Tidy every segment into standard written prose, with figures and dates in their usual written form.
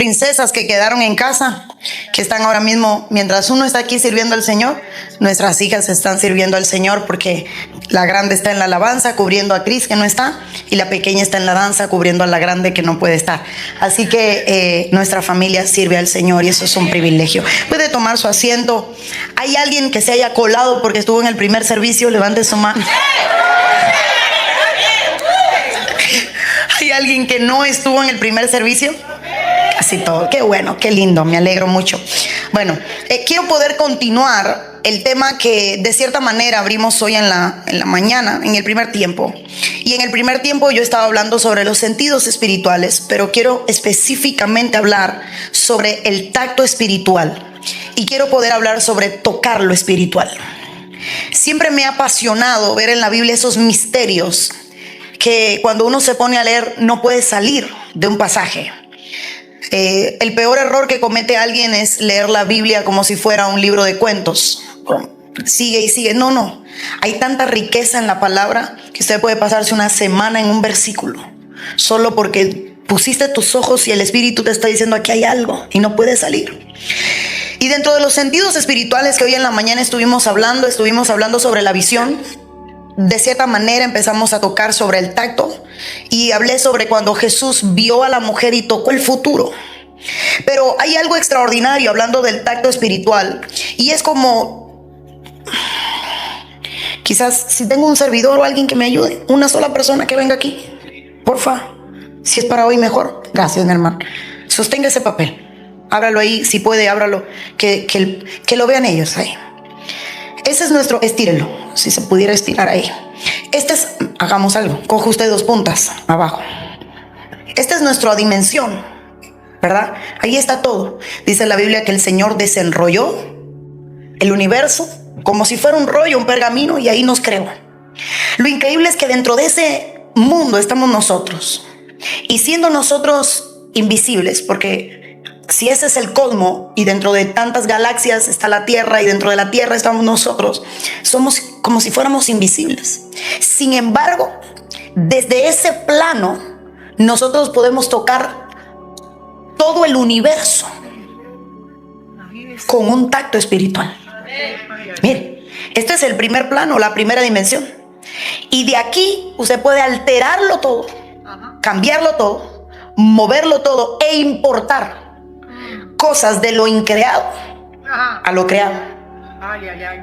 princesas que quedaron en casa, que están ahora mismo, mientras uno está aquí sirviendo al Señor, nuestras hijas están sirviendo al Señor, porque la grande está en la alabanza cubriendo a Cris, que no está, y la pequeña está en la danza cubriendo a la grande, que no puede estar. Así que nuestra familia sirve al Señor y eso es un privilegio. Puede tomar su asiento. ¿Hay alguien que se haya colado porque estuvo en el primer servicio? Levante su mano. ¿Hay alguien que no estuvo en el primer servicio? Casi todo. Qué bueno, qué lindo, me alegro mucho. Bueno, quiero poder continuar el tema que de cierta manera abrimos hoy en la mañana, en el primer tiempo. Y en el primer tiempo yo estaba hablando sobre los sentidos espirituales, pero quiero específicamente hablar sobre el tacto espiritual. Y quiero poder hablar sobre tocar lo espiritual. Siempre me ha apasionado ver en la Biblia esos misterios que cuando uno se pone a leer no puede salir de un pasaje. El peor error que comete alguien es leer la Biblia como si fuera un libro de cuentos. Sigue y sigue. No. Hay tanta riqueza en la palabra que usted puede pasarse una semana en un versículo solo porque pusiste tus ojos y el Espíritu te está diciendo aquí hay algo y no puede salir. Y dentro de los sentidos espirituales que hoy en la mañana estuvimos hablando sobre la visión. De cierta manera empezamos a tocar sobre el tacto y hablé sobre cuando Jesús vio a la mujer y tocó el futuro. Pero hay algo extraordinario hablando del tacto espiritual y es como, quizás si tengo un servidor o alguien que me ayude, una sola persona que venga aquí, porfa, si es para hoy mejor. Gracias, mi hermano. Sostenga ese papel, ábralo ahí, si puede, ábralo, que lo vean ellos ahí. Ese es nuestro, estírelo, si se pudiera estirar ahí. Hagamos algo, coge usted 2 puntas abajo. Esta es nuestra dimensión, ¿verdad? Ahí está todo. Dice la Biblia que el Señor desenrolló el universo como si fuera un rollo, un pergamino, y ahí nos creó. Lo increíble es que dentro de ese mundo estamos nosotros. Y siendo nosotros invisibles, porque si ese es el cosmos y dentro de tantas galaxias está la Tierra y dentro de la Tierra estamos nosotros, somos como si fuéramos invisibles. Sin embargo, desde ese plano nosotros podemos tocar todo el universo con un tacto espiritual. Mire, este es el primer plano, la primera dimensión. Y de aquí usted puede alterarlo todo, cambiarlo todo, moverlo todo e importar cosas de lo increado a lo creado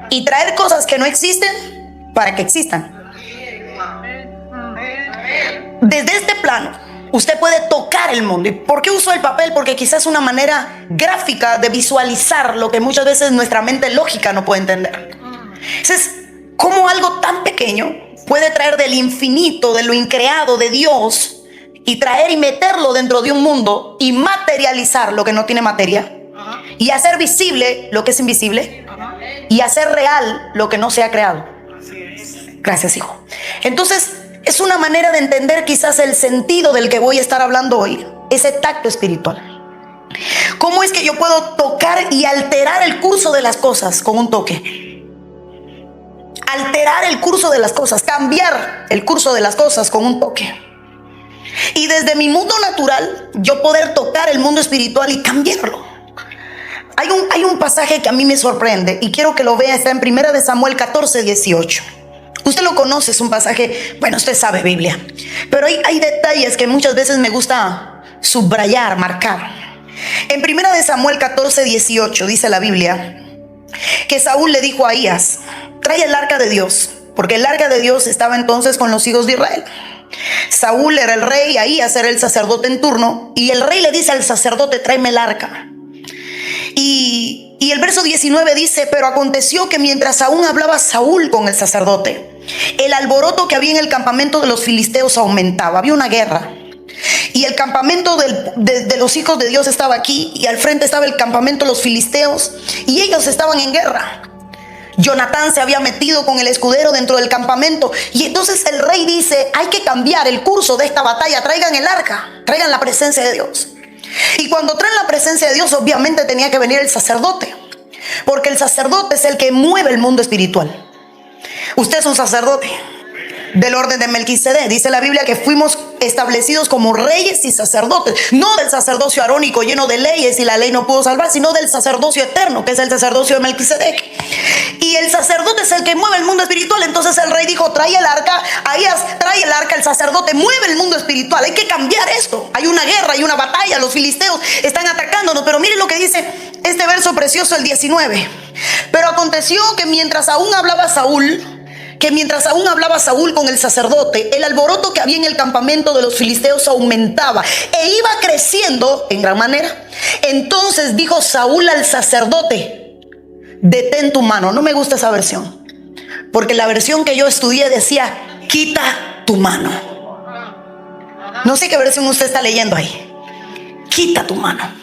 y traer cosas que no existen para que existan. Desde este plano usted puede tocar el mundo. ¿Y por qué uso el papel? Porque quizás es una manera gráfica de visualizar lo que muchas veces nuestra mente lógica no puede entender. Entonces, ¿cómo algo tan pequeño puede traer del infinito, de lo increado de Dios, y traer y meterlo dentro de un mundo y materializar lo que no tiene materia, y hacer visible lo que es invisible, y hacer real lo que no se ha creado? Gracias, hijo. Entonces es una manera de entender quizás el sentido del que voy a estar hablando hoy, ese tacto espiritual. ¿Cómo es que yo puedo tocar y alterar el curso de las cosas con un toque? Alterar el curso de las cosas, cambiar el curso de las cosas con un toque. Y desde mi mundo natural, yo poder tocar el mundo espiritual y cambiarlo. Hay un pasaje que a mí me sorprende y quiero que lo vea. Está en 1 de Samuel 14, 18. Usted lo conoce, es un pasaje, bueno, usted sabe Biblia. Pero hay detalles que muchas veces me gusta subrayar, marcar. En 1 de Samuel 14, 18 dice la Biblia que Saúl le dijo a Ahías: trae el arca de Dios, porque el arca de Dios estaba entonces con los hijos de Israel. Saúl era el rey, Ahías era el sacerdote en turno, y el rey le dice al sacerdote: tráeme el arca. Y el verso 19 dice: pero aconteció que mientras aún hablaba Saúl con el sacerdote, el alboroto que había en el campamento de los filisteos aumentaba. Había una guerra y el campamento de los hijos de Dios estaba aquí, y al frente estaba el campamento de los filisteos, y ellos estaban en guerra. Jonatán se había metido con el escudero dentro del campamento, y entonces el rey dice: hay que cambiar el curso de esta batalla, traigan el arca, traigan la presencia de Dios. Y cuando traen la presencia de Dios, obviamente tenía que venir el sacerdote, porque el sacerdote es el que mueve el mundo espiritual. Usted es un sacerdote del orden de Melquisedec. Dice la Biblia que fuimos establecidos como reyes y sacerdotes, no del sacerdocio arónico lleno de leyes y la ley no pudo salvar, sino del sacerdocio eterno, que es el sacerdocio de Melquisedec. Y el sacerdote es el que mueve el mundo espiritual. Entonces el rey dijo: trae el arca. Ahías, trae el arca. El sacerdote mueve el mundo espiritual. Hay que cambiar esto. Hay una guerra, hay una batalla. Los filisteos están atacándonos. Pero miren lo que dice este verso precioso, el 19. Pero aconteció que mientras aún hablaba Saúl con el sacerdote, el alboroto que había en el campamento de los filisteos aumentaba e iba creciendo en gran manera. Entonces dijo Saúl al sacerdote: detén tu mano. No me gusta esa versión, porque la versión que yo estudié decía: quita tu mano. No sé qué versión usted está leyendo ahí. Quita tu mano.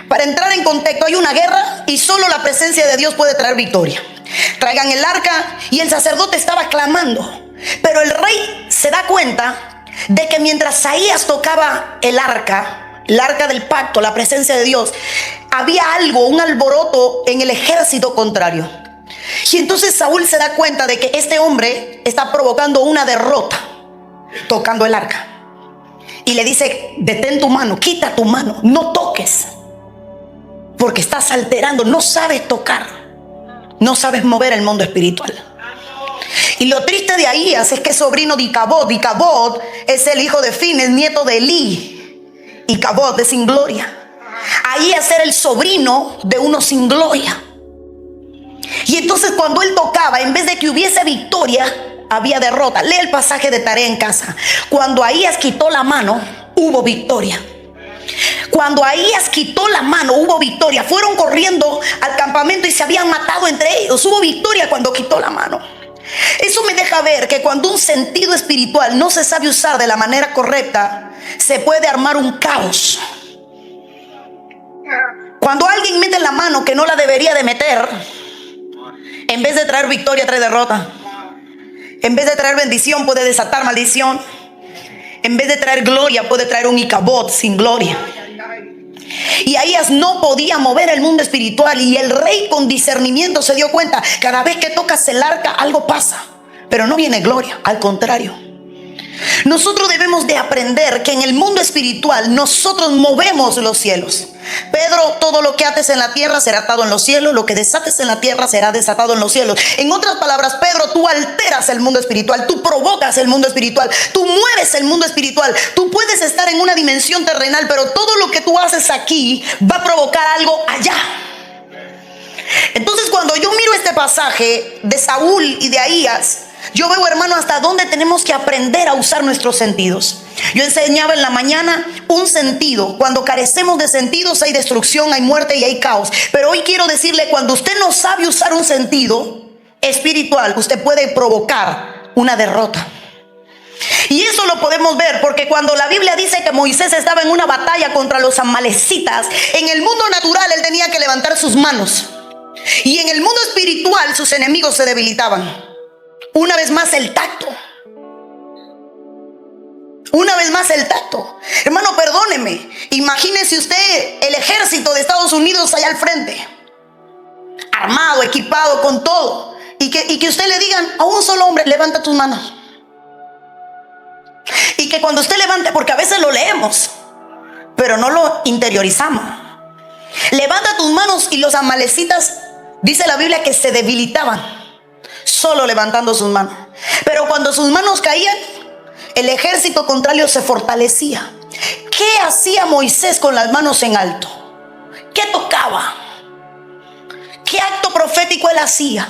Para entrar en contexto, hay una guerra y solo la presencia de Dios puede traer victoria. Traigan el arca, y el sacerdote estaba clamando. Pero el rey se da cuenta de que mientras Ahías tocaba el arca del pacto, la presencia de Dios, había algo, un alboroto en el ejército contrario. Y entonces Saúl se da cuenta de que este hombre está provocando una derrota tocando el arca. Y le dice: detén tu mano, quita tu mano, no toques, porque estás alterando, no sabes tocar, no sabes mover el mundo espiritual. Y lo triste de Ahías es que es sobrino de Icabod. Icabod es el hijo de Fines, nieto de Elí. Icabod es sin gloria. Ahías era el sobrino de uno sin gloria. Y entonces cuando él tocaba, en vez de que hubiese victoria, había derrota. Lee el pasaje de tarea en casa. Cuando Ahías quitó la mano, hubo victoria. Cuando Ahías quitó la mano, hubo victoria. Fueron corriendo al campamento y se habían matado entre ellos. Hubo victoria cuando quitó la mano. Eso me deja ver que cuando un sentido espiritual no se sabe usar de la manera correcta, se puede armar un caos. Cuando alguien mete la mano que no la debería de meter, en vez de traer victoria, trae derrota. En vez de traer bendición, puede desatar maldición. En vez de traer gloria, puede traer un Icabod sin gloria. Y Ahías no podía mover el mundo espiritual. Y el rey, con discernimiento, se dio cuenta: cada vez que tocas el arca, algo pasa, pero no viene gloria, al contrario. Nosotros debemos de aprender que en el mundo espiritual nosotros movemos los cielos. Pedro: todo lo que ates en la tierra será atado en los cielos, lo que desates en la tierra será desatado en los cielos. En otras palabras, Pedro, tú alteras el mundo espiritual, tú provocas el mundo espiritual, tú mueves el mundo espiritual. Tú puedes estar en una dimensión terrenal, pero todo lo que tú haces aquí va a provocar algo allá. Entonces, cuando yo miro este pasaje de Saúl y de Ahías, yo veo, hermano, hasta dónde tenemos que aprender a usar nuestros sentidos. Yo enseñaba en la mañana un sentido. Cuando carecemos de sentidos hay destrucción, hay muerte y hay caos. Pero hoy quiero decirle: cuando usted no sabe usar un sentido espiritual, usted puede provocar una derrota. Y eso lo podemos ver porque cuando la Biblia dice que Moisés estaba en una batalla contra los amalecitas, en el mundo natural él tenía que levantar sus manos, y en el mundo espiritual sus enemigos se debilitaban. Una vez más el tacto. Una vez más el tacto. Hermano, perdóneme. Imagínese usted el ejército de Estados Unidos allá al frente, armado, equipado con todo, y que usted le digan a un solo hombre: levanta tus manos. Y que cuando usted levante, porque a veces lo leemos, pero no lo interiorizamos, levanta tus manos, y los amalecitas, dice la Biblia, que se debilitaban solo levantando sus manos. Pero cuando sus manos caían, el ejército contrario se fortalecía. ¿Qué hacía Moisés con las manos en alto? ¿Qué tocaba? ¿Qué acto profético él hacía?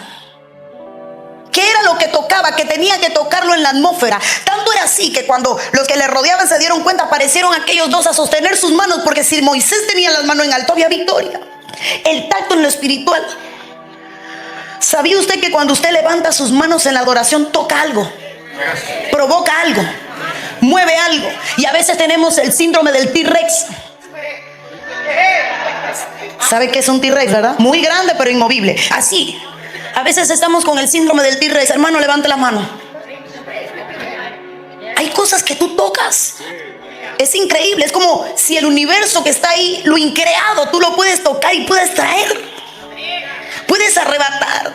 ¿Qué era lo que tocaba? Que tenía que tocarlo en la atmósfera. Tanto era así que cuando los que le rodeaban se dieron cuenta, aparecieron aquellos dos a sostener sus manos, porque si Moisés tenía las manos en alto, había victoria. El tacto en lo espiritual. ¿Sabía usted que cuando usted levanta sus manos en la adoración, toca algo, provoca algo, mueve algo? Y a veces tenemos el síndrome del T-Rex. ¿Sabe qué es un T-Rex, verdad? Muy grande pero inmovible. Así, a veces estamos con el síndrome del T-Rex. Hermano, levante la mano. Hay cosas que tú tocas. Es increíble, es como si el universo que está ahí, lo increado, tú lo puedes tocar y puedes traer. Puedes arrebatar.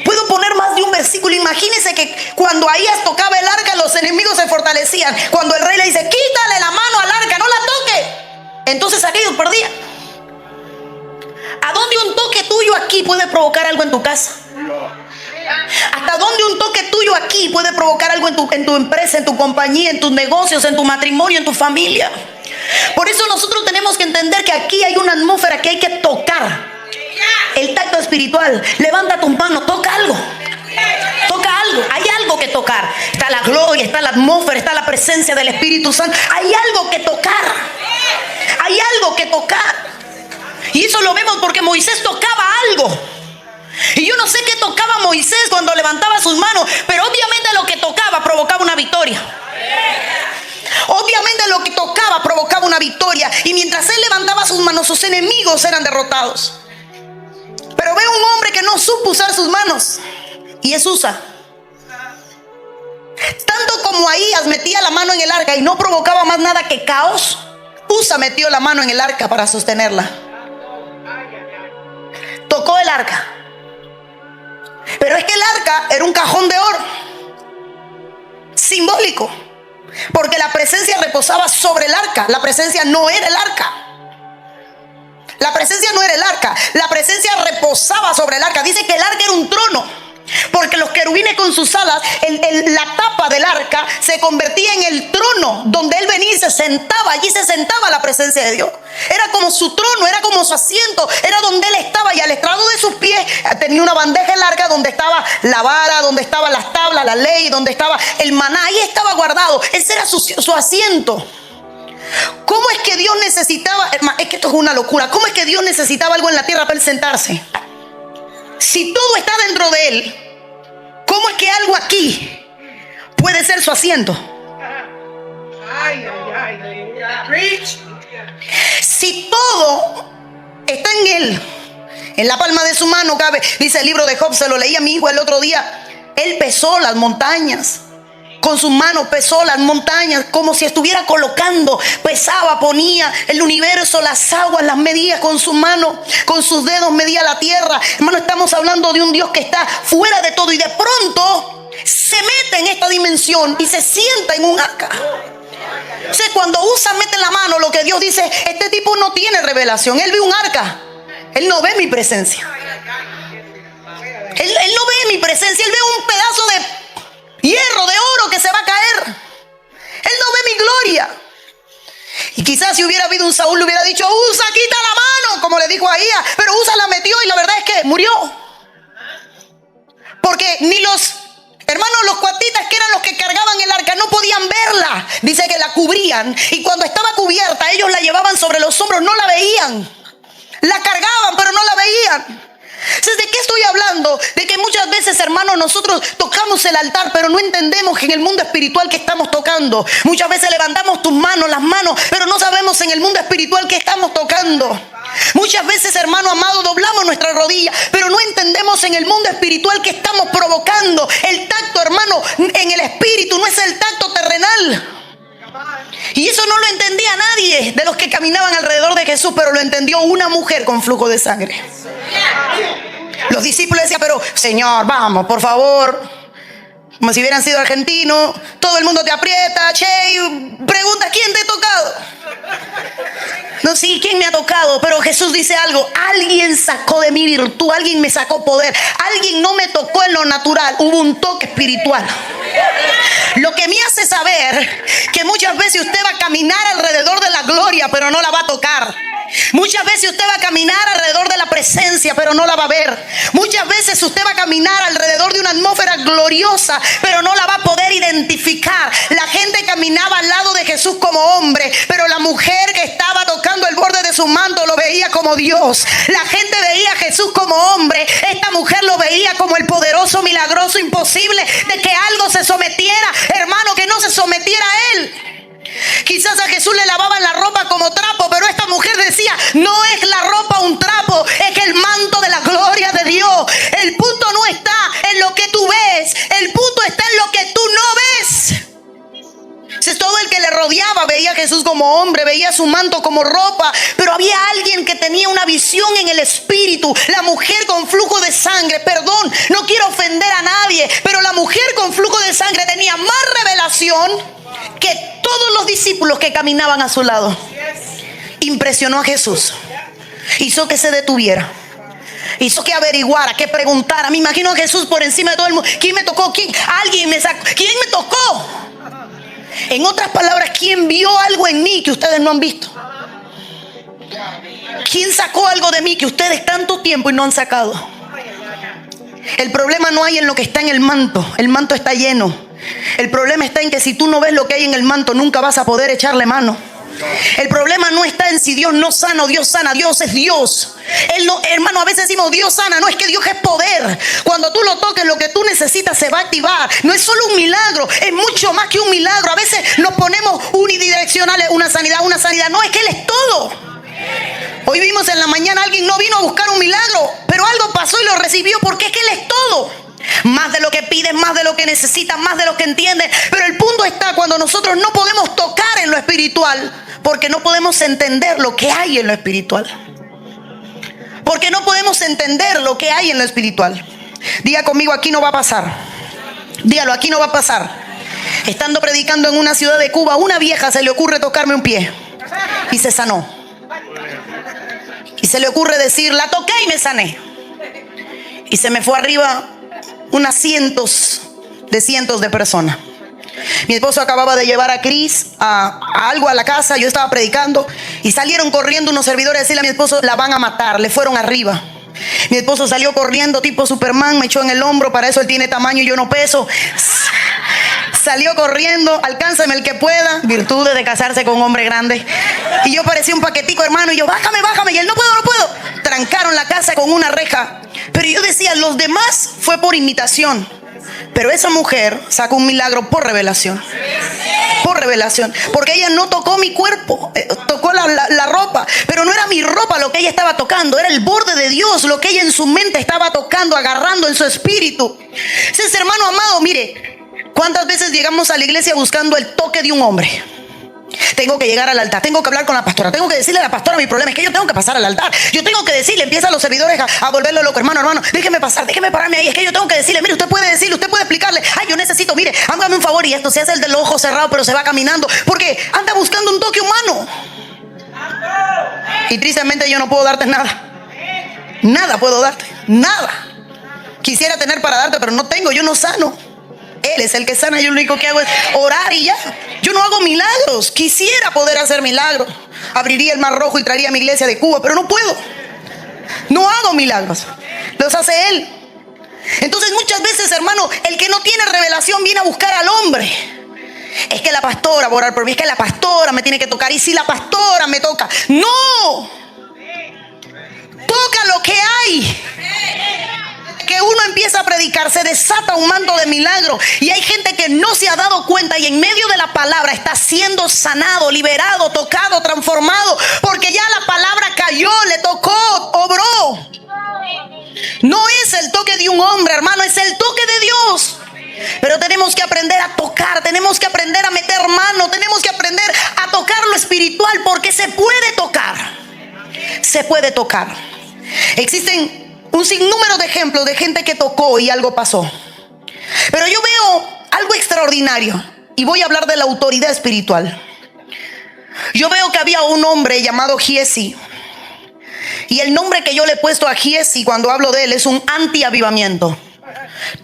Puedo poner más de un versículo. Imagínense que cuando Ahías tocaba el arca, los enemigos se fortalecían. Cuando el rey le dice, quítale la mano al arca, no la toque, entonces aquellos perdían. ¿A dónde un toque tuyo aquí puede provocar algo en tu casa? ¿Hasta dónde un toque tuyo aquí puede provocar algo en tu empresa, en tu compañía, en tus negocios, en tu matrimonio, en tu familia? Por eso nosotros tenemos que entender que aquí hay una atmósfera que hay que tocar. El tacto espiritual. Levanta tus manos, toca algo. Toca algo, hay algo que tocar. Está la gloria, está la atmósfera, está la presencia del Espíritu Santo. Hay algo que tocar. Hay algo que tocar. Y eso lo vemos porque Moisés tocaba algo. Y yo no sé qué tocaba Moisés cuando levantaba sus manos, pero obviamente lo que tocaba provocaba una victoria. Obviamente lo que tocaba provocaba una victoria. Y mientras él levantaba sus manos, sus enemigos eran derrotados. Pero ve un hombre que no supo usar sus manos, y es Usa. Tanto como Ahías metía la mano en el arca y no provocaba más nada que caos, Usa metió la mano en el arca para sostenerla. Tocó el arca. Pero es que el arca era un cajón de oro, simbólico, porque la presencia reposaba sobre el arca. La presencia no era el arca. La presencia no era el arca. La presencia reposaba sobre el arca. Dice que el arca era un trono, porque los querubines con sus alas, la tapa del arca se convertía en el trono donde él venía y se sentaba. Allí se sentaba la presencia de Dios. Era como su trono, era como su asiento, era donde él estaba. Y al estrado de sus pies tenía una bandeja larga donde estaba la vara, donde estaban las tablas, la ley, donde estaba el maná. Ahí estaba guardado. Ese era su asiento. ¿Cómo es que Dios necesitaba? Es que esto es una locura. ¿Cómo es que Dios necesitaba algo en la tierra para él sentarse? Si todo está dentro de él, ¿cómo es que algo aquí puede ser su asiento? Si todo está en él, en la palma de su mano cabe. Dice el libro de Job, se lo leí a mi hijo el otro día. Él pesó las montañas. Con sus manos pesó las montañas como si estuviera colocando, pesaba, ponía el universo, las aguas, las medía con sus manos, con sus dedos medía la tierra. Hermano, estamos hablando de un Dios que está fuera de todo y de pronto se mete en esta dimensión y se sienta en un arca. O sea, cuando Usa mete la mano, lo que Dios dice, este tipo no tiene revelación, él ve un arca, él no ve mi presencia. Él no ve mi presencia, él ve un pedazo de hierro, de oro que se va a caer. Él no ve mi gloria. Y quizás si hubiera habido un Saúl le hubiera dicho, Usa, quita la mano, como le dijo a Ahías. Pero Usa la metió y la verdad es que murió. Porque ni los hermanos, los cuatitas, que eran los que cargaban el arca, no podían verla. Dice que la cubrían. Y cuando estaba cubierta, ellos la llevaban sobre los hombros, no la veían. La cargaban, pero no la veían. ¿De qué estoy hablando? De que muchas veces, hermanos, nosotros tocamos el altar, pero no entendemos que en el mundo espiritual que estamos tocando. Muchas veces levantamos tus manos, las manos, pero no sabemos en el mundo espiritual que estamos tocando. Muchas veces, hermano amado, doblamos nuestra rodilla, pero no entendemos en el mundo espiritual que estamos provocando. El tacto, hermano, en el espíritu no es el tacto terrenal. Y eso no lo entendía nadie de los que caminaban alrededor de Jesús, pero lo entendió una mujer con flujo de sangre. Los discípulos decían, pero Señor, vamos, por favor. Como si hubieran sido argentinos. Todo el mundo te aprieta, che, y preguntas, ¿quién te ha tocado? No, sí, ¿quién me ha tocado? Pero Jesús dice algo, alguien sacó de mi virtud, alguien me sacó poder, alguien no me tocó en lo natural, hubo un toque espiritual. Lo que me hace saber que muchas veces usted va a caminar alrededor de la gloria, pero no la va a tocar. Muchas veces usted va a caminar alrededor de la presencia, pero no la va a ver. Muchas veces usted va a caminar alrededor de una atmósfera gloriosa, pero no la va a poder identificar. La gente caminaba al lado de Jesús como hombre, pero la mujer que estaba tocando el borde de su manto lo veía como Dios. La gente veía a Jesús como hombre, esta mujer lo veía como el poderoso, milagroso, imposible de que algo se sometiera, hermano, que no se sometiera a él. Quizás a Jesús le lavaban la ropa como trapo, pero esta mujer decía, no es la ropa un trapo, es que el manto de la gloria de Dios. El punto no está en lo que tú ves, el punto está en lo que tú no ves. Entonces todo el que le rodeaba veía a Jesús como hombre, veía su manto como ropa, pero había alguien que tenía una visión en el espíritu. La mujer con flujo de sangre, perdón, no quiero ofender a nadie, pero la mujer con flujo de sangre tenía más revelación que todos los discípulos que caminaban a su lado. Impresionó a Jesús, hizo que se detuviera, hizo que averiguara, que preguntara. Me imagino a Jesús por encima de todo el mundo. ¿Quién me tocó? ¿Quién? Alguien me sacó. ¿Quién me tocó? En otras palabras, ¿quién vio algo en mí que ustedes no han visto? ¿Quién sacó algo de mí que ustedes tanto tiempo y no han sacado? El problema no hay en lo que está en el manto está lleno. El problema está en que si tú no ves lo que hay en el manto, nunca vas a poder echarle mano. El problema no está en si Dios no sana o Dios sana. Dios es Dios. Él no, hermano, a veces decimos Dios sana. No, es que Dios es poder. Cuando tú lo toques, lo que tú necesitas se va a activar. No es solo un milagro, es mucho más que un milagro. A veces nos ponemos unidireccionales, una sanidad. No, es que Él es todo. Hoy vimos en la mañana, alguien no vino a buscar un milagro, pero algo pasó y lo recibió, porque es que Él es todo. Más de lo que pides, más de lo que necesitas, más de lo que entiendes. Pero el punto está cuando nosotros no podemos tocar en lo espiritual, porque no podemos entender lo que hay en lo espiritual. Porque no podemos entender lo que hay en lo espiritual. Diga conmigo, aquí no va a pasar. Dígalo, aquí no va a pasar. Estando predicando en una ciudad de Cuba, a una vieja se le ocurre tocarme un pie y se sanó. Y se le ocurre decir, la toqué y me sané. Y se me fue arriba unas cientos de personas. Mi esposo acababa de llevar a Cris a algo a la casa. Yo estaba predicando y salieron corriendo unos servidores a decirle a mi esposo, la van a matar. Le fueron arriba. Mi esposo salió corriendo tipo Superman, me echó en el hombro. Para eso él tiene tamaño y yo no peso. Salió corriendo, alcánzame el que pueda. Virtudes de casarse con un hombre grande. Y yo parecía un paquetico, hermano. Y yo, bájame. Y él, no puedo. Trancaron la casa con una reja. Pero yo decía, los demás fue por imitación. Pero esa mujer sacó un milagro por revelación. Por revelación. Porque ella no tocó mi cuerpo, tocó la ropa. Pero no era mi ropa lo que ella estaba tocando, era el borde de Dios lo que ella en su mente estaba tocando, agarrando en su espíritu. Entonces, hermano amado, mire, ¿cuántas veces llegamos a la iglesia buscando el toque de un hombre? Tengo que llegar al altar, tengo que hablar con la pastora, tengo que decirle a la pastora mi problema, es que yo tengo que pasar al altar. Yo tengo que decirle, empiezan los servidores a volverlo loco. Hermano, déjeme pasar, déjeme pararme ahí. Es que yo tengo que decirle, mire, usted puede decirle, usted puede explicarle. Ay, yo necesito, mire, hágame un favor. Y esto se hace el del ojo cerrado, pero se va caminando, porque anda buscando un toque humano. Y tristemente yo no puedo darte nada. Nada puedo darte, nada. Quisiera tener para darte, pero no tengo, yo no sano. Él es el que sana, yo lo único que hago es orar y ya. Yo no hago milagros. Quisiera poder hacer milagros. Abriría el Mar Rojo y traería a mi iglesia de Cuba, pero no puedo. No hago milagros. Los hace Él. Entonces muchas veces, hermano, el que no tiene revelación viene a buscar al hombre. Es que la pastora va a orar por mí, es que la pastora me tiene que tocar. Y si la pastora me toca, no. Toca lo que hay. Que uno empieza a predicar, se desata un manto de milagro. Y hay gente que no se ha dado cuenta y en medio de la palabra está siendo sanado, liberado, tocado, transformado, porque ya la palabra cayó, le tocó, obró. No es el toque de un hombre, hermano, es el toque de Dios. Pero tenemos que aprender a tocar, tenemos que aprender a meter mano, tenemos que aprender a tocar lo espiritual, porque se puede tocar. Se puede tocar. Existen un sinnúmero de ejemplos de gente que tocó y algo pasó. Pero yo veo algo extraordinario y voy a hablar de la autoridad espiritual. Yo veo que había un hombre llamado Giesi. Y el nombre que yo le he puesto a Giesi cuando hablo de él es un antiavivamiento.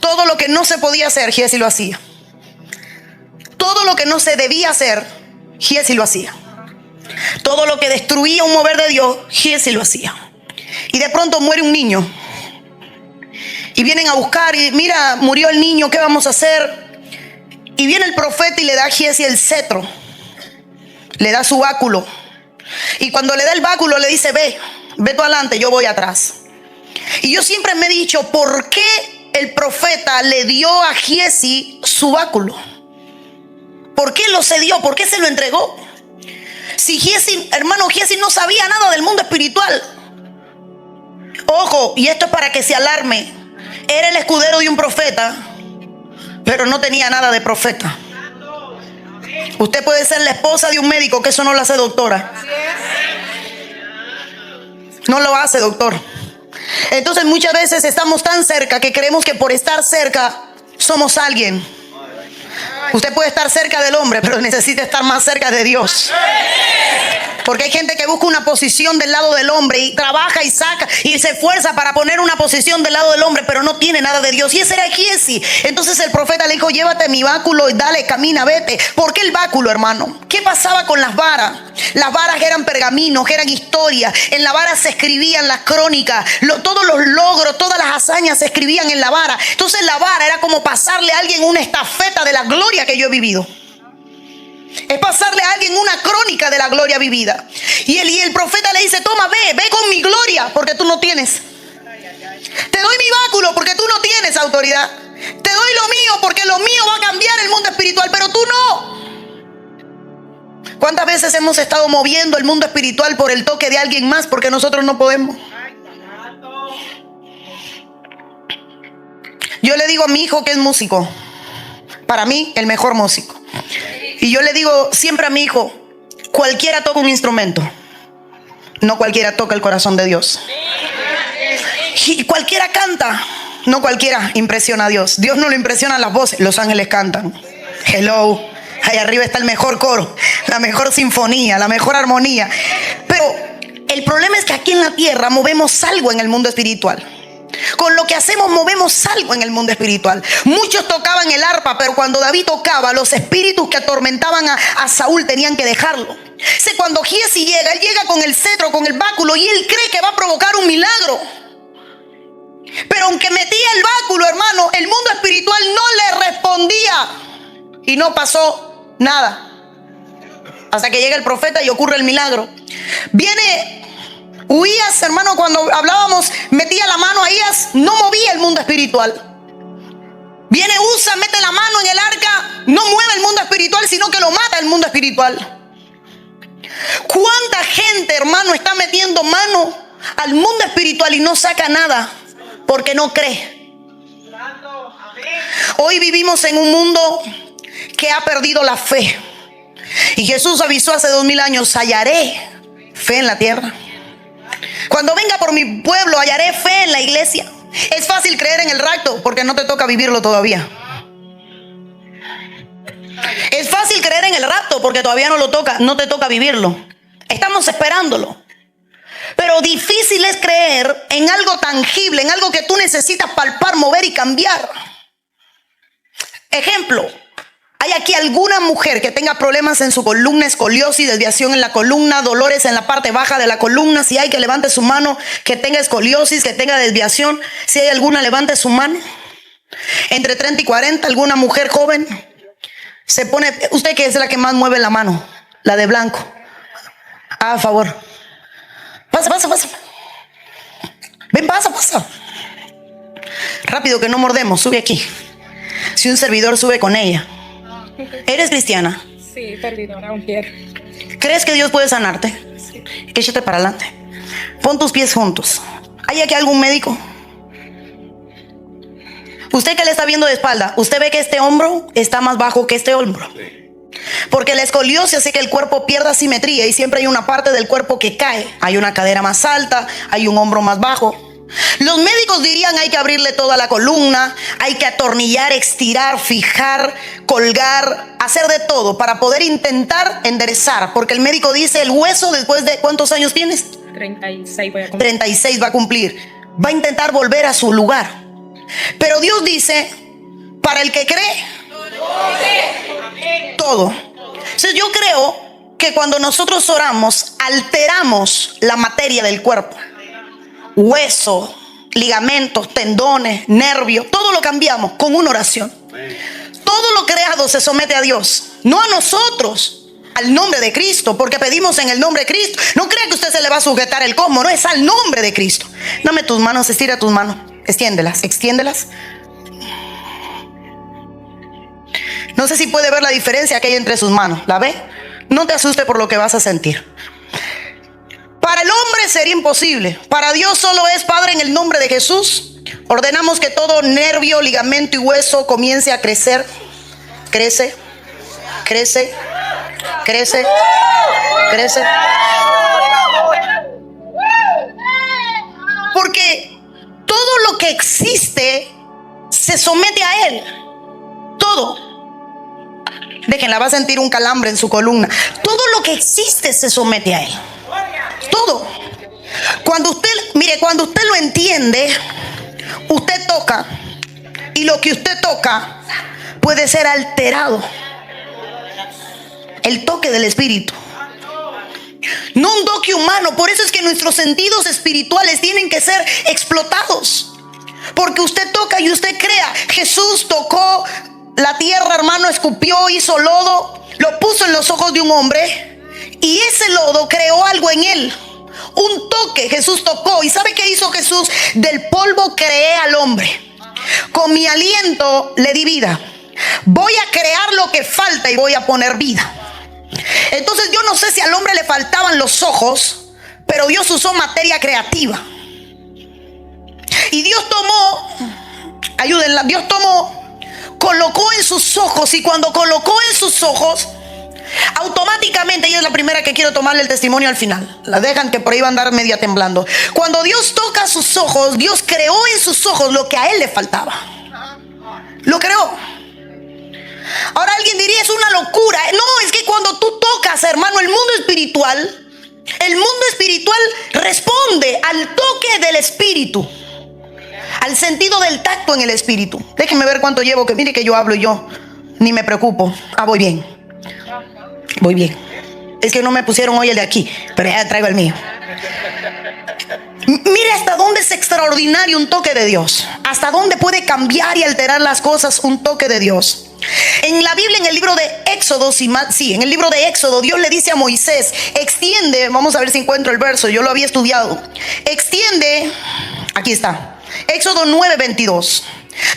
Todo lo que no se podía hacer, Giesi lo hacía. Todo lo que no se debía hacer, Giesi lo hacía. Todo lo que destruía un mover de Dios, Giesi lo hacía. Y de pronto muere un niño. Y vienen a buscar y mira, murió el niño, ¿qué vamos a hacer? Y viene el profeta y le da a Giesi el cetro. Le da su báculo. Y cuando le da el báculo le dice, ve tú adelante, yo voy atrás. Y yo siempre me he dicho, ¿por qué el profeta le dio a Giesi su báculo? ¿Por qué lo cedió? ¿Por qué se lo entregó? Si Giesi, hermano, Giesi no sabía nada del mundo espiritual. Ojo, y esto es para que se alarme. Era el escudero de un profeta, pero no tenía nada de profeta. Usted puede ser la esposa de un médico, que eso no lo hace doctora. No lo hace, doctor. Entonces muchas veces estamos tan cerca que creemos que por estar cerca somos alguien. Usted puede estar cerca del hombre, pero necesita estar más cerca de Dios. Porque hay gente que busca una posición del lado del hombre y trabaja y saca y se esfuerza para poner una posición del lado del hombre, pero no tiene nada de Dios. Y ese era Giezi. Entonces el profeta le dijo: llévate mi báculo y dale, camina, vete. ¿Por qué el báculo, hermano? ¿Qué pasaba con las varas? Las varas eran pergaminos, eran historias. En la vara se escribían las crónicas, todos los logros, todas las hazañas se escribían en la vara. Entonces la vara era como pasarle a alguien una estafeta de la gloria que yo he vivido. Es pasarle a alguien una crónica de la gloria vivida. Y el profeta le dice: toma, ve con mi gloria, porque tú no tienes. Te doy mi báculo porque tú no tienes autoridad. Te doy lo mío porque lo mío va a cambiar el mundo espiritual, pero tú no. ¿Cuántas veces hemos estado moviendo el mundo espiritual por el toque de alguien más porque nosotros no podemos? Yo le digo a mi hijo que es músico. Para mí, el mejor músico. Y yo le digo siempre a mi hijo: cualquiera toca un instrumento, no cualquiera toca el corazón de Dios. Y cualquiera canta, no cualquiera impresiona a Dios. Dios no lo impresiona las voces, los ángeles cantan. Hello, ahí arriba está el mejor coro, la mejor sinfonía, la mejor armonía. Pero el problema es que aquí en la tierra movemos algo en el mundo espiritual. Con lo que hacemos movemos algo en el mundo espiritual. Muchos tocaban el arpa, pero cuando David tocaba, los espíritus que atormentaban a Saúl tenían que dejarlo. Cuando Giezi llega, él llega con el cetro, con el báculo, y él cree que va a provocar un milagro. Pero aunque metía el báculo, hermano, el mundo espiritual no le respondía y no pasó nada. Hasta que llega el profeta y ocurre el milagro. Viene Uías, hermano, cuando hablábamos, metía la mano a Uías, no movía el mundo espiritual. Viene Usa, mete la mano en el arca, no mueve el mundo espiritual, sino que lo mata el mundo espiritual. ¿Cuánta gente, hermano, está metiendo mano al mundo espiritual y no saca nada porque no cree? Hoy vivimos en un mundo que ha perdido la fe. Y Jesús avisó hace 2000 años: hallaré fe en la tierra. Cuando venga por mi pueblo, hallaré fe en la iglesia. Es fácil creer en el rapto porque no te toca vivirlo todavía. Es fácil creer en el rapto porque todavía no te toca vivirlo. Estamos esperándolo. Pero difícil es creer en algo tangible, en algo que tú necesitas palpar, mover y cambiar. Ejemplo: ¿hay aquí alguna mujer que tenga problemas en su columna, escoliosis, desviación en la columna, dolores en la parte baja de la columna? Si hay, que levante su mano, que tenga escoliosis, que tenga desviación. Si hay alguna, levante su mano. Entre 30 y 40, alguna mujer joven se pone. Usted, que es la que más mueve la mano, la de blanco. A favor. Pasa. Ven, pasa. Rápido, que no mordemos. Sube aquí. Si un servidor sube con ella. ¿Eres cristiana? Sí, perdidora, un pie. ¿Crees que Dios puede sanarte? Sí. Échate para adelante. Pon tus pies juntos. ¿Hay aquí algún médico? Usted que le está viendo de espalda, usted ve que este hombro está más bajo que este hombro. Porque la escoliosis hace que el cuerpo pierda simetría y siempre hay una parte del cuerpo que cae. Hay una cadera más alta, hay un hombro más bajo. Los médicos dirían: hay que abrirle toda la columna, hay que atornillar, estirar, fijar, colgar, hacer de todo para poder intentar enderezar. Porque el médico dice: el hueso, después de ¿cuántos años tienes? 36 voy a cumplir. 36 va a cumplir. Va a intentar volver a su lugar. Pero Dios dice: para el que cree, todo. Entonces yo creo que cuando nosotros oramos, alteramos la materia del cuerpo. Hueso, ligamentos, tendones, nervios, todo lo cambiamos con una oración. Todo lo creado se somete a Dios, no a nosotros, al nombre de Cristo, porque pedimos en el nombre de Cristo. No crea que usted se le va a sujetar el cosmos, no, es al nombre de Cristo. Dame tus manos, estira tus manos, extiéndelas. No sé si puede ver la diferencia que hay entre sus manos. ¿La ve? No te asustes por lo que vas a sentir. Para el hombre sería imposible. Para Dios solo es: Padre, en el nombre de Jesús, ordenamos que todo nervio, ligamento y hueso comience a crecer. Crece. crece, crece. Porque todo lo que existe se somete a Él. Todo. Déjenla, va a sentir un calambre en su columna. Todo lo que existe se somete a Él. Todo. Cuando usted, mire, cuando usted lo entiende, usted toca. Y lo que usted toca puede ser alterado. El toque del Espíritu. No un toque humano. Por eso es que nuestros sentidos espirituales tienen que ser explotados. Porque usted toca y usted crea. Jesús tocó la tierra, hermano, escupió, hizo lodo, lo puso en los ojos de un hombre. Y ese lodo creó algo en él. Un toque. Jesús tocó. ¿Y sabe qué hizo Jesús? Del polvo creé al hombre. Con mi aliento le di vida. Voy a crear lo que falta y voy a poner vida. Entonces yo no sé si al hombre le faltaban los ojos, pero Dios usó materia creativa. Y Dios tomó, ayúdenla, Dios tomó, colocó en sus ojos, y cuando colocó en sus ojos, automáticamente, ella es la primera que quiero tomarle el testimonio al final. La dejan que por ahí va a andar media temblando. Cuando Dios toca sus ojos, Dios creó en sus ojos lo que a él le faltaba. Lo creó. Ahora alguien diría, es una locura. No, es que cuando tú tocas, hermano, el mundo espiritual responde al toque del Espíritu, al sentido del tacto en el Espíritu. Déjenme ver cuánto llevo, que mire que yo hablo y yo ni me preocupo. Voy bien. Voy bien. Es que no me pusieron hoy el de aquí, pero ya traigo el mío. Mire hasta dónde es extraordinario un toque de Dios. Hasta dónde puede cambiar y alterar las cosas un toque de Dios. En la Biblia, en el libro de Éxodo, en el libro de Éxodo, Dios le dice a Moisés, extiende, vamos a ver si encuentro el verso, yo lo había estudiado. Extiende, aquí está, Éxodo 9:22.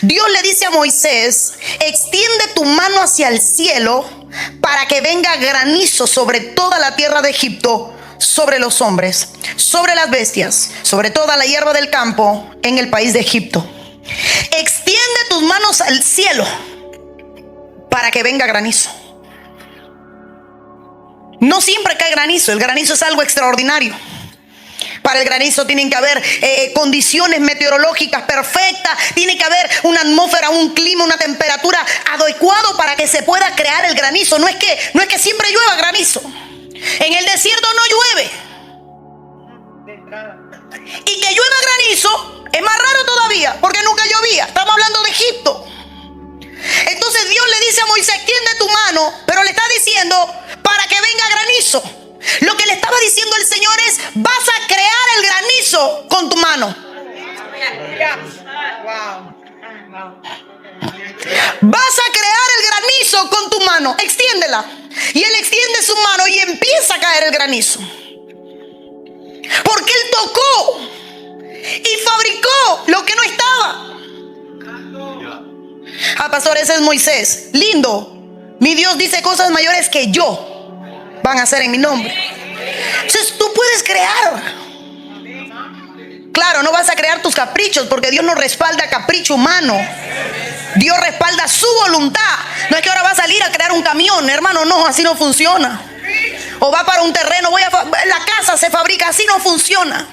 Dios le dice a Moisés, extiende tu mano hacia el cielo para que venga granizo sobre toda la tierra de Egipto, sobre los hombres, sobre las bestias, sobre toda la hierba del campo en el país de Egipto. Extiende tus manos al cielo para que venga granizo. No siempre cae granizo. El granizo es algo extraordinario. Para el granizo tienen que haber condiciones meteorológicas perfectas. Tiene que haber una atmósfera, un clima, una temperatura adecuado para que se pueda crear el granizo. No es que siempre llueva granizo. En el desierto no llueve. Y que llueva granizo es más raro todavía, porque nunca llovía. Estamos hablando de Egipto. Entonces Dios le dice a Moisés, extiende tu mano, pero le está diciendo para que venga granizo. Lo que le estaba diciendo el Señor es, vas a crear el granizo con tu mano. Vas a crear el granizo con tu mano. Extiéndela. Y él extiende su mano y empieza a caer el granizo. Porque él tocó y fabricó lo que no estaba. Pastor, ese es Moisés. Lindo. Mi Dios dice cosas mayores que yo van a hacer en mi nombre. Entonces tú puedes crear. Claro, no vas a crear tus caprichos, porque Dios no respalda capricho humano. Dios respalda su voluntad. No es que ahora va a salir a crear un camión, hermano, no, así no funciona. O va para un terreno, la casa se fabrica, así no funciona.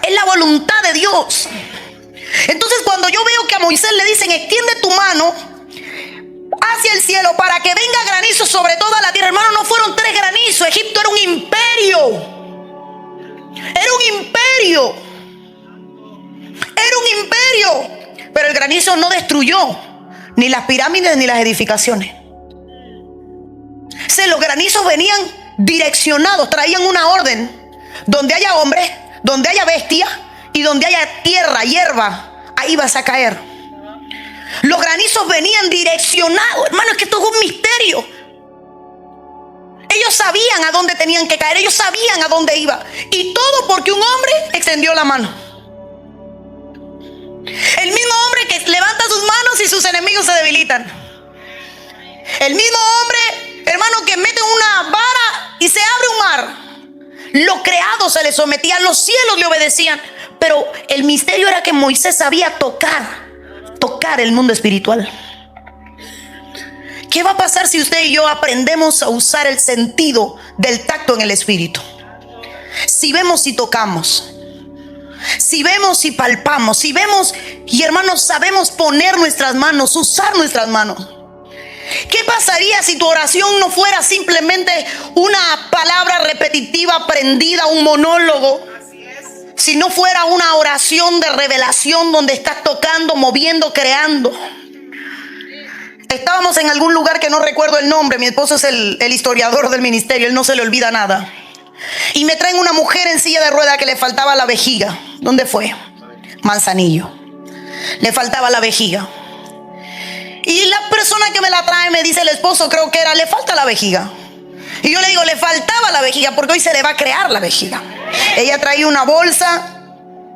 Es la voluntad de Dios. Entonces cuando yo veo que a Moisés le dicen, extiende tu mano hacia el cielo para que venga granizo sobre toda la tierra, hermano, no fueron 3 granizos. Egipto era un imperio. Era un imperio. Era un imperio. Pero el granizo no destruyó ni las pirámides ni las edificaciones. Los granizos venían direccionados, traían una orden. Donde haya hombre, donde haya bestia y donde haya tierra, hierba, ahí vas a caer. Los granizos venían direccionados. Hermano, es que esto es un misterio. Ellos sabían a dónde tenían que caer. Ellos sabían a dónde iba. Y todo porque un hombre extendió la mano. El mismo hombre que levanta sus manos y sus enemigos se debilitan. El mismo hombre, hermano, que mete una vara y se abre un mar. Lo creado se le sometía, los cielos le obedecían. Pero el misterio era que Moisés sabía tocar el mundo espiritual. ¿Qué va a pasar si usted y yo aprendemos a usar el sentido del tacto en el espíritu? Si vemos y tocamos, si vemos y palpamos, si vemos y, hermanos, sabemos poner nuestras manos, usar nuestras manos. ¿Qué pasaría si tu oración no fuera simplemente una palabra repetitiva aprendida, un monólogo? Si no fuera una oración de revelación donde estás tocando, moviendo, creando. Estábamos en algún lugar que no recuerdo el nombre. Mi esposo es el historiador del ministerio, él no se le olvida nada. Y me traen una mujer en silla de rueda que le faltaba la vejiga. ¿Dónde fue? Manzanillo. Le faltaba la vejiga. Y la persona que me la trae me dice, el esposo creo que era, le falta la vejiga. Y yo le digo, le faltaba la vejiga porque hoy se le va a crear la vejiga. Ella traía una bolsa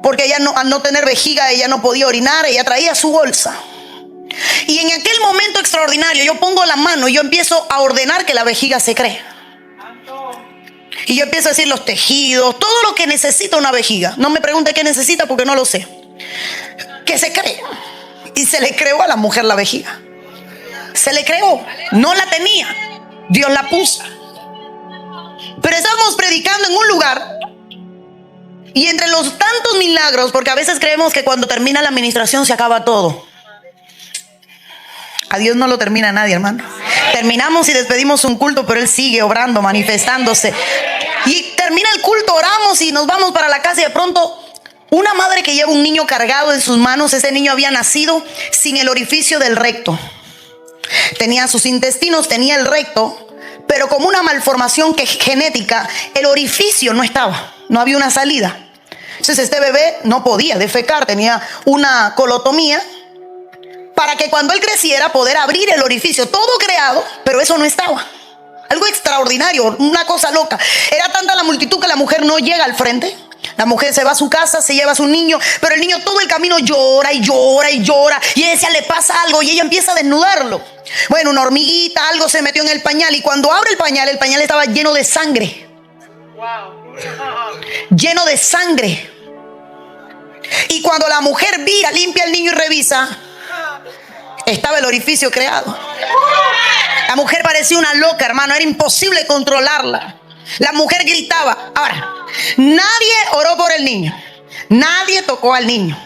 porque ella al no tener vejiga ella no podía orinar. Ella traía su bolsa. Y en aquel momento extraordinario yo pongo la mano y yo empiezo a ordenar que la vejiga se cree. Y yo empiezo a decir los tejidos, todo lo que necesita una vejiga. No me pregunte qué necesita porque no lo sé. Que se cree. Y se le creó a la mujer la vejiga. Se le creó. No la tenía. Dios la puso. Pero estábamos predicando en un lugar. Y entre los tantos milagros, porque a veces creemos que cuando termina la administración se acaba todo. A Dios no lo termina nadie, hermano. Terminamos y despedimos un culto, pero Él sigue obrando, manifestándose. Y termina el culto, oramos y nos vamos para la casa y de pronto una madre que lleva un niño cargado en sus manos. Ese niño había nacido sin el orificio del recto. Tenía sus intestinos, tenía el recto, pero como una malformación genética, el orificio no estaba, no había una salida. Entonces este bebé no podía defecar, tenía una colotomía para que cuando él creciera poder abrir el orificio, todo creado, pero eso no estaba. Algo extraordinario, una cosa loca. Era tanta la multitud que la mujer no llega al frente. La mujer se va a su casa, se lleva a su niño, pero el niño todo el camino llora y llora y llora. Y ella decía, le pasa algo, y ella empieza a desnudarlo. Bueno, una hormiguita, algo se metió en el pañal, y cuando abre el pañal estaba lleno de sangre. Lleno de sangre. Y cuando la mujer vira, limpia el niño y revisa, estaba el orificio creado. La mujer parecía una loca, hermano, era imposible controlarla. La mujer gritaba. Ahora, nadie oró por el niño, nadie tocó al niño.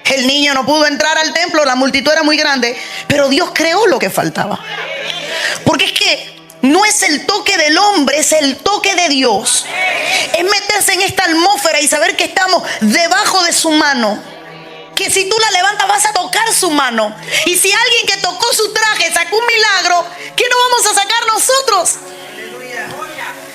El niño no pudo entrar al templo, la multitud era muy grande, pero Dios creó lo que faltaba. Porque es que no es el toque del hombre, es el toque de Dios. Es meterse en esta atmósfera y saber que estamos debajo de su mano. Que si tú la levantas vas a tocar su mano. Y si alguien que tocó su traje sacó un milagro, ¿qué no vamos a sacar nosotros?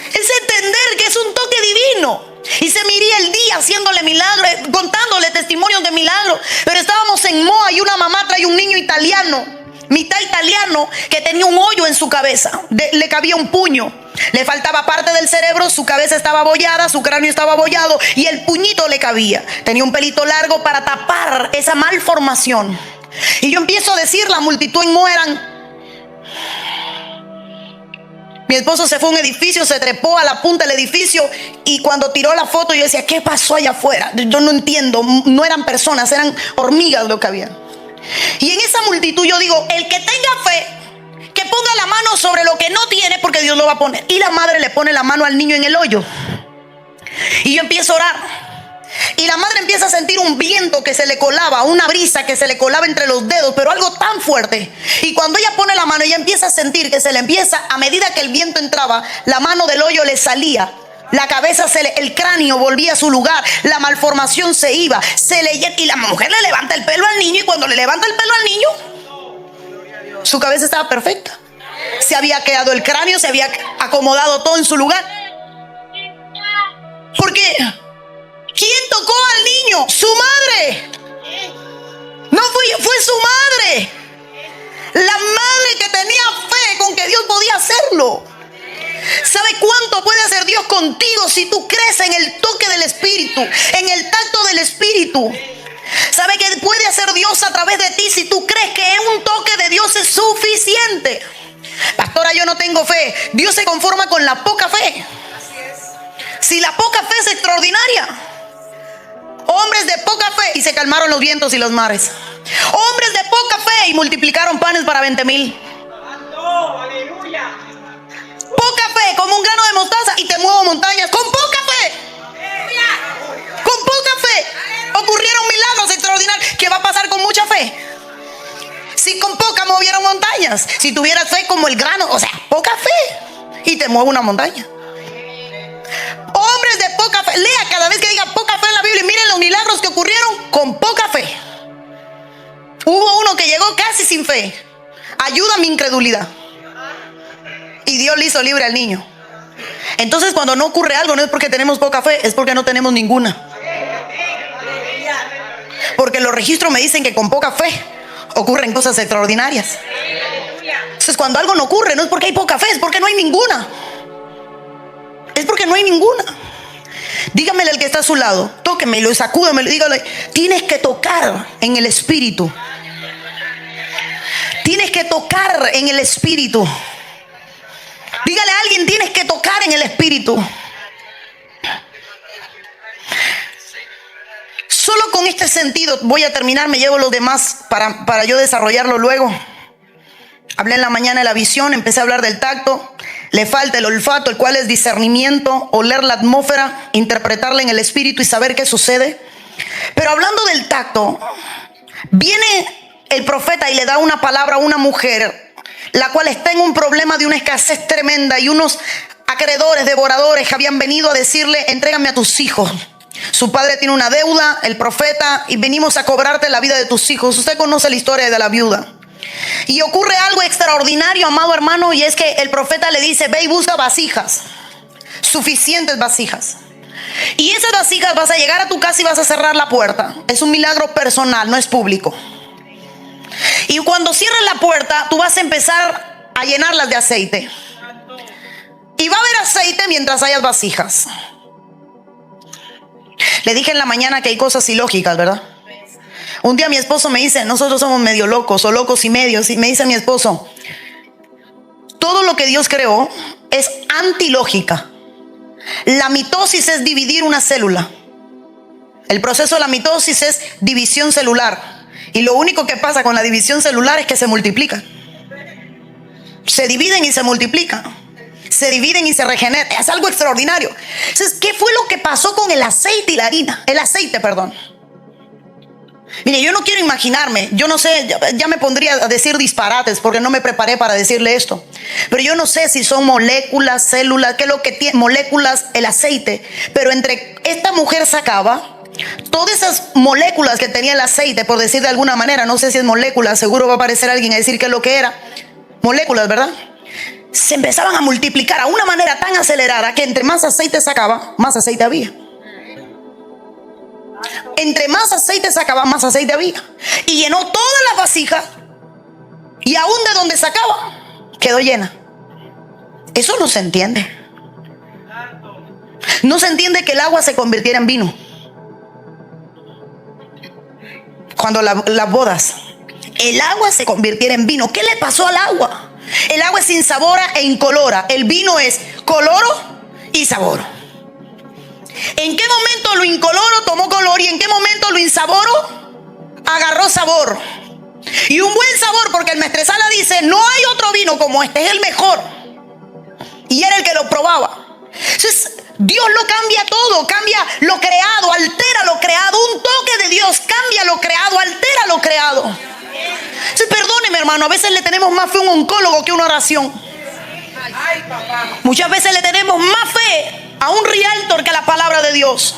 Es entender que es un toque divino. Y se miría el día haciéndole milagros, contándole testimonios de milagros. Pero estábamos en Moa y una mamá trae un niño italiano, mitad italiano, que tenía un hoyo en su cabeza. Le cabía un puño. Le faltaba parte del cerebro, su cabeza estaba abollada, su cráneo estaba abollado y el puñito le cabía. Tenía un pelito largo para tapar esa malformación. Y yo empiezo a decir, la multitud en Moa eran... Mi esposo se fue a un edificio, se trepó a la punta del edificio y cuando tiró la foto yo decía, ¿qué pasó allá afuera? Yo no entiendo, no eran personas, eran hormigas lo que había. Y en esa multitud yo digo, el que tenga fe, que ponga la mano sobre lo que no tiene porque Dios lo va a poner. Y la madre le pone la mano al niño en el hoyo. Y yo empiezo a orar. Y la madre empieza a sentir un viento que se le colaba, una brisa que se le colaba entre los dedos, pero algo tan fuerte. Y cuando ella pone la mano, ella empieza a sentir que se le empieza, a medida que el viento entraba, la mano del hoyo le salía. La cabeza, el cráneo volvía a su lugar, la malformación se iba, y la mujer le levanta el pelo al niño, y cuando le levanta el pelo al niño, su cabeza estaba perfecta. Se había quedado el cráneo, se había acomodado todo en su lugar. Porque ¿quién tocó al niño? Su madre. No fue su madre. La madre que tenía fe con que Dios podía hacerlo. ¿Sabe cuánto puede hacer Dios contigo si tú crees en el toque del Espíritu, en el tacto del Espíritu? ¿Sabe qué puede hacer Dios a través de ti si tú crees que un toque de Dios es suficiente? Pastora, yo no tengo fe. Dios se conforma con la poca fe. Si la poca fe es extraordinaria. Hombres de poca fe y se calmaron los vientos y los mares. Hombres de poca fe y multiplicaron panes para 20,000. fe como un grano de mostaza y te muevo montañas. Con poca fe. Con poca fe. Ocurrieron milagros extraordinarios. ¿Qué va a pasar con mucha fe? Si con poca movieron montañas. Si tuvieras fe como el grano, o sea, poca fe, y te mueve una montaña. Hombres de poca fe. Lea cada vez que diga poca fe en la Biblia y miren los milagros que ocurrieron con poca fe. Hubo uno que llegó casi sin fe. Ayuda a mi incredulidad. Y Dios le hizo libre al niño. Entonces cuando no ocurre algo no es porque tenemos poca fe, es porque no tenemos ninguna. Porque los registros me dicen que con poca fe ocurren cosas extraordinarias. Entonces cuando algo no ocurre no es porque hay poca fe, es porque no hay ninguna. Es porque no hay ninguna. Dígamele al que está a su lado, tóquemelo, sacúdemelo, dígale, tienes que tocar en el espíritu. Tienes que tocar en el espíritu. Dígale a alguien, tienes que tocar en el espíritu. Solo con este sentido voy a terminar, me llevo los demás para yo desarrollarlo luego. Hablé en la mañana de la visión, empecé a hablar del tacto. Le falta el olfato, el cual es discernimiento, oler la atmósfera, interpretarla en el espíritu y saber qué sucede. Pero hablando del tacto, viene el profeta y le da una palabra a una mujer, la cual está en un problema de una escasez tremenda y unos acreedores, devoradores que habían venido a decirle, entrégame a tus hijos. Su padre tiene una deuda, el profeta, y venimos a cobrarte la vida de tus hijos. Usted conoce la historia de la viuda. Y ocurre algo extraordinario, amado hermano, y es que el profeta le dice, ve y busca vasijas, suficientes vasijas. Y esas vasijas vas a llegar a tu casa y vas a cerrar la puerta. Es un milagro personal, no es público. Y cuando cierres la puerta, tú vas a empezar a llenarlas de aceite. Y va a haber aceite mientras hayas vasijas. Le dije en la mañana que hay cosas ilógicas, ¿verdad? Un día mi esposo me dice, nosotros somos medio locos o locos y medios. Y me dice mi esposo, todo lo que Dios creó es antilógica. La mitosis es dividir una célula. El proceso de la mitosis es división celular. Y lo único que pasa con la división celular es que se multiplican. Se dividen y se multiplican. Se dividen y se regeneran. Es algo extraordinario. Entonces, ¿qué fue lo que pasó con el aceite y la harina? El aceite, perdón. Mire, yo no quiero imaginarme, yo no sé, ya me pondría a decir disparates porque no me preparé para decirle esto. Pero yo no sé si son moléculas, células, qué es lo que tiene, moléculas, el aceite. Pero entre esta mujer sacaba todas esas moléculas que tenía el aceite, por decir de alguna manera, no sé si es moléculas, seguro va a aparecer alguien a decir qué es lo que era. Moléculas, ¿verdad? Se empezaban a multiplicar a una manera tan acelerada que entre más aceite sacaba, más aceite había. Entre más aceite sacaba, más aceite había. Y llenó todas las vasijas. Y aún de donde sacaba, quedó llena. Eso no se entiende. No se entiende que el agua se convirtiera en vino. Cuando las bodas, el agua se convirtiera en vino. ¿Qué le pasó al agua? El agua es insabora e incolora. El vino es coloro y sabor. ¿En qué momento lo incoloro tomó color y en qué momento lo insaboro agarró sabor? Y un buen sabor, porque el Maestresala dice, no hay otro vino como este, es el mejor. Y era el que lo probaba. Entonces, Dios lo cambia todo, cambia lo creado, altera lo creado. Un toque de Dios cambia lo creado, altera lo creado. Entonces, perdóneme, hermano, a veces le tenemos más fe a un oncólogo que a una oración. Muchas veces le tenemos más fe a un realtor que a la palabra de Dios.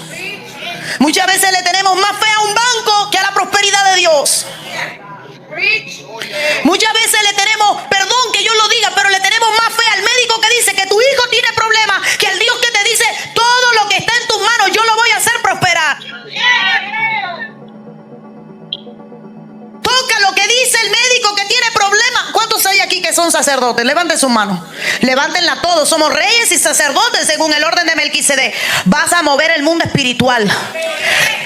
Muchas veces le tenemos más fe a un banco que a la prosperidad de Dios. Muchas veces le tenemos, perdón que yo lo diga, pero le tenemos más fe al médico que dice que tu hijo tiene problemas que al Dios que te dice todo lo que está en tus manos yo lo voy a hacer prosperar. Toca lo que dice el médico que tiene problemas. ¿Cuántos hay aquí que son sacerdotes? Levanten su mano. Levántenla todos. Somos reyes y sacerdotes según el orden de Melquisedec. Vas a mover el mundo espiritual.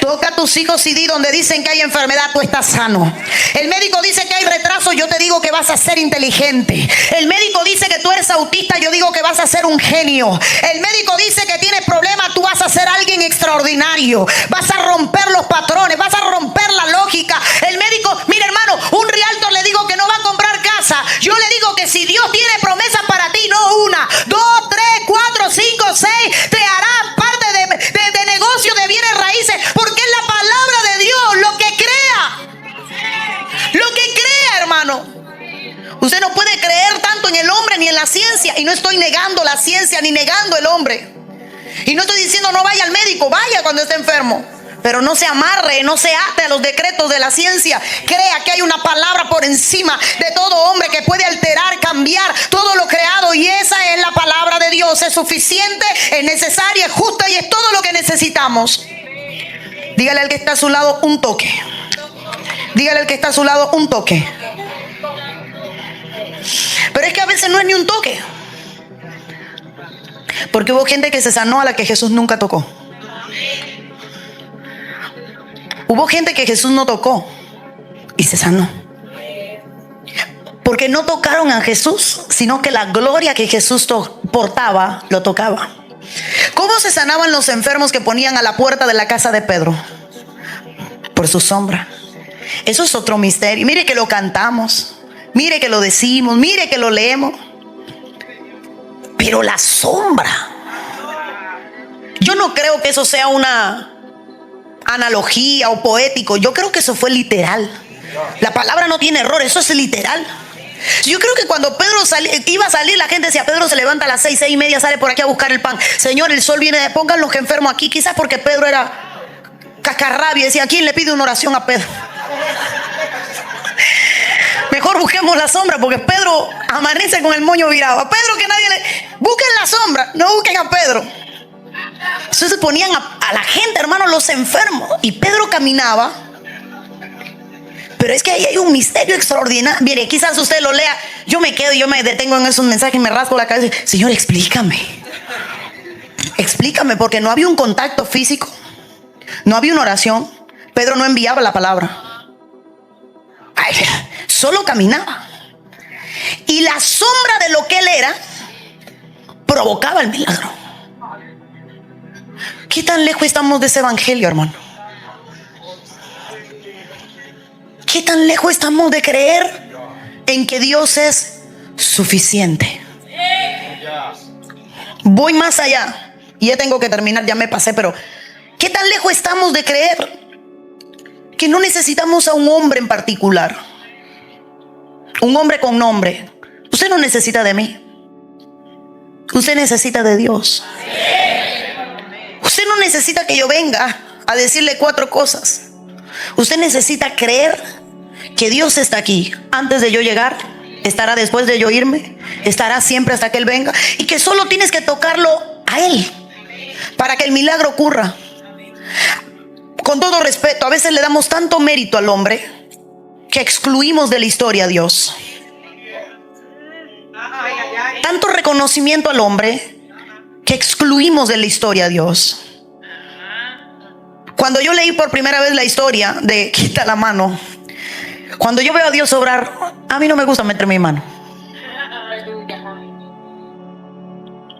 Toca a tus hijos y di donde dicen que hay enfermedad, tú estás sano. El médico dice que hay retraso, yo te digo que vas a ser inteligente. El médico dice que tú eres autista, yo digo que vas a ser un genio. El médico dice que tienes problemas, tú vas a ser alguien extraordinario. Vas a romper los patrones, vas a romper la lógica. El médico, mira hermano, un realtor le digo que no va a comprar casa. Yo le digo que si Dios tiene promesas para ti, no una, dos, tres, 5:6 te hará parte de negocio de bienes raíces, porque es la palabra de Dios lo que crea. Lo que crea, hermano. Usted no puede creer tanto en el hombre ni en la ciencia. Y no estoy negando la ciencia ni negando el hombre. Y no estoy diciendo no vaya al médico, vaya cuando esté enfermo. Pero no se amarre, no se ate a los decretos de la ciencia. Crea que hay una palabra por encima de todo hombre que puede alterar, cambiar todo lo creado. Y esa es la palabra de Dios. Es suficiente, es necesaria, es justa y es todo lo que necesitamos. Dígale al que está a su lado un toque. Dígale al que está a su lado un toque. Pero es que a veces no es ni un toque. Porque hubo gente que se sanó a la que Jesús nunca tocó. Hubo gente que Jesús no tocó y se sanó. Porque no tocaron a Jesús, sino que la gloria que Jesús portaba, lo tocaba. ¿Cómo se sanaban los enfermos que ponían a la puerta de la casa de Pedro? Por su sombra. Eso es otro misterio. Mire que lo cantamos, mire que lo decimos, mire que lo leemos. Pero la sombra. Yo no creo que eso sea una analogía o poético. Yo creo que eso fue literal. La palabra no tiene error, eso es literal. Yo creo que cuando Pedro iba a salir, la gente decía: Pedro se levanta a las 6:30, sale por aquí a buscar el pan. Señor, el sol viene, pongan los enfermos aquí. Quizás porque Pedro era cascarrabia y decía: ¿quién le pide una oración a Pedro? Mejor busquemos la sombra, porque Pedro amanece con el moño virado. A Pedro que nadie le... Busquen la sombra, no busquen a Pedro. Entonces ponían a la gente, hermano, los enfermos. Y Pedro caminaba. Pero es que ahí hay un misterio extraordinario. Mire, quizás usted lo lea. Yo me quedo, yo me detengo en esos mensajes y me rasgo la cabeza. Señor, explícame. Explícame, porque no había un contacto físico. No había una oración. Pedro no enviaba la palabra. Ay, solo caminaba. Y la sombra de lo que él era provocaba el milagro. ¿Qué tan lejos estamos de ese evangelio, hermano? ¿Qué tan lejos estamos de creer en que Dios es suficiente? Voy más allá. Y ya tengo que terminar, ya me pasé, pero ¿qué tan lejos estamos de creer que no necesitamos a un hombre en particular? Un hombre con nombre. Usted no necesita de mí. Usted necesita de Dios. Usted no necesita que yo venga a decirle 4 cosas. Usted necesita creer que Dios está aquí antes de yo llegar, estará después de yo irme, estará siempre hasta que Él venga, y que solo tienes que tocarlo a Él para que el milagro ocurra. Con todo respeto, a veces le damos tanto mérito al hombre que excluimos de la historia a Dios. Tanto reconocimiento al hombre que excluimos de la historia a Dios. Cuando yo leí por primera vez la historia de quita la mano, cuando yo veo a Dios obrar, a mí no me gusta meter mi mano,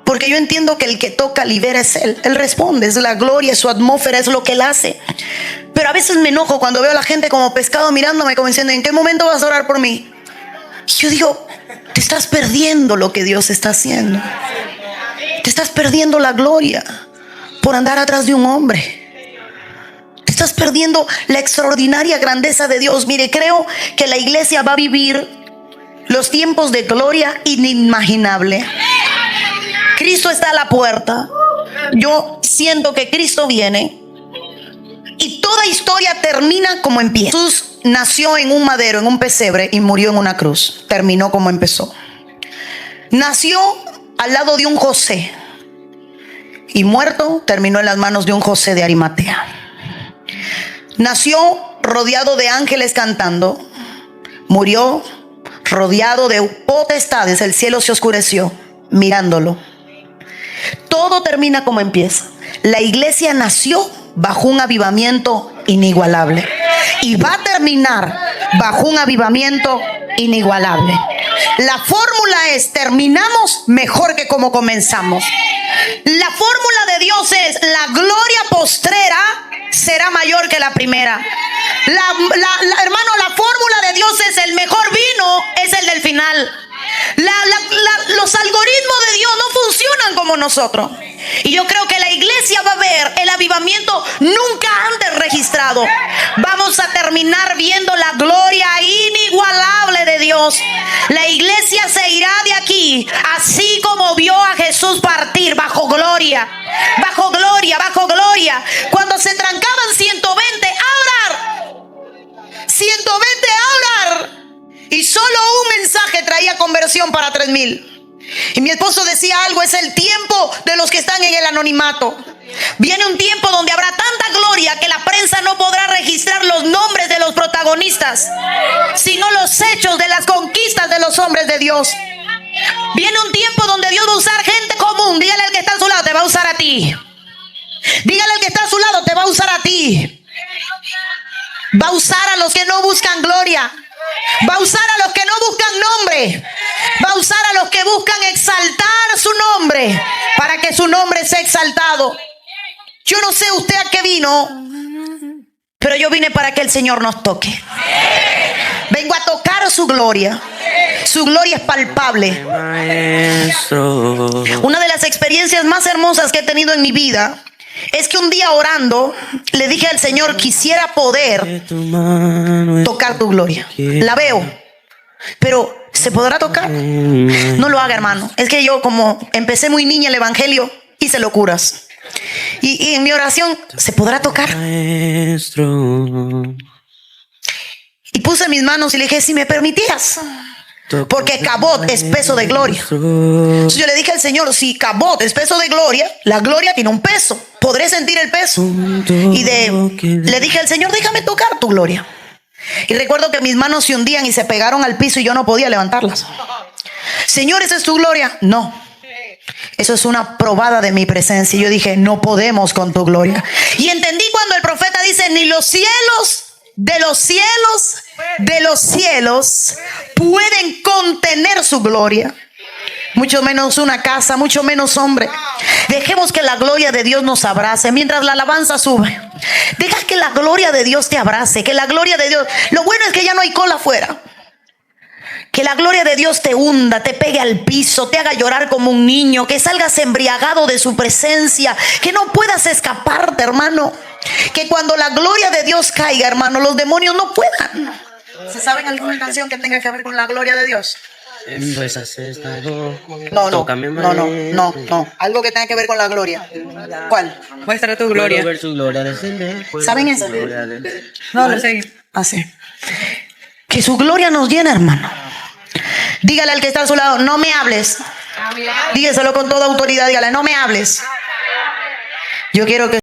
porque yo entiendo que el que toca libera es Él. Él responde, es la gloria, es su atmósfera, es lo que Él hace. Pero a veces me enojo cuando veo a la gente como pescado mirándome, como diciendo: ¿en qué momento vas a orar por mí? Y yo digo: te estás perdiendo lo que Dios está haciendo. Te estás perdiendo la gloria por andar atrás de un hombre. Te estás perdiendo la extraordinaria grandeza de Dios. Mire, creo que la iglesia va a vivir los tiempos de gloria inimaginable. Cristo está a la puerta. Yo siento que Cristo viene. Y toda historia termina como empieza. Jesús nació en un madero, en un pesebre, y murió en una cruz. Terminó como empezó. Nació al lado de un José, y muerto terminó en las manos de un José de Arimatea. Nació rodeado de ángeles cantando. Murió rodeado de potestades. El cielo se oscureció mirándolo. Todo termina como empieza. La iglesia nació bajo un avivamiento inigualable y va a terminar bajo un avivamiento inigualable. La fórmula es: terminamos mejor que como comenzamos. La fórmula de Dios es: la gloria postrera será mayor que la primera. Hermano, la fórmula de Dios es: el mejor vino es el del final. Los algoritmos de Dios no funcionan como nosotros. Y yo creo que la iglesia va a ver el avivamiento nunca antes registrado. Vamos a terminar viendo la gloria inigualable de Dios. La iglesia se irá de aquí así como vio a Jesús partir, bajo gloria, bajo gloria, bajo gloria. Cuando se trancaban 120 a orar, 120 a orar, y solo un mensaje traía conversión para 3,000. Y mi esposo decía algo: es el tiempo de los que están en el anonimato. Viene un tiempo donde habrá tanta gloria que la prensa no podrá registrar los nombres de los protagonistas, sino los hechos de las conquistas de los hombres de Dios. Viene un tiempo donde Dios va a usar gente común. Dígale al que está a su lado: te va a usar a ti. Dígale al que está a su lado: te va a usar a ti. Va a usar a los que no buscan gloria. Va a usar a los que no buscan nombre. Va a usar a los que buscan exaltar su nombre, para que su nombre sea exaltado. Yo no sé usted a qué vino, pero yo vine para que el Señor nos toque. Vengo a tocar su gloria. Su gloria es palpable. Una de las experiencias más hermosas que he tenido en mi vida es que un día orando le dije al Señor: quisiera poder tocar tu gloria. La veo, pero ¿se podrá tocar? No lo haga, hermano. Es que yo, como empecé muy niña el evangelio, hice locuras. Y en mi oración: ¿se podrá tocar? Y puse mis manos y le dije: si me permitías, porque Cabot es peso de gloria. Entonces yo le dije al Señor: si Cabot es peso de gloria, la gloria tiene un peso. ¿Podré sentir el peso? Y le dije al Señor: déjame tocar tu gloria. Y recuerdo que mis manos se hundían y se pegaron al piso y yo no podía levantarlas. Señor, ¿esa es tu gloria? No. Eso es una probada de mi presencia. Y yo dije: no podemos con tu gloria. Y entendí cuando el profeta dice: ni los cielos de los cielos de los cielos pueden contener su gloria, mucho menos una casa, mucho menos hombre. Dejemos que la gloria de Dios nos abrace mientras la alabanza sube. Deja que la gloria de Dios te abrace, que la gloria de Dios, lo bueno es que ya no hay cola afuera. Que la gloria de Dios te hunda, te pegue al piso, te haga llorar como un niño, que salgas embriagado de su presencia, que no puedas escaparte, hermano. Que cuando la gloria de Dios caiga, hermano, los demonios no puedan. ¿Se saben alguna canción que tenga que ver con la gloria de Dios? Pues haces algo. No. Algo que tenga que ver con la gloria. ¿Cuál? Muestra tu gloria. Ver su gloria descender. ¿Saben esa? No, lo sé. Así. Que su gloria nos llene, hermano. Dígale al que está a su lado: no me hables. Dígaselo con toda autoridad. Dígale: no me hables. Yo quiero que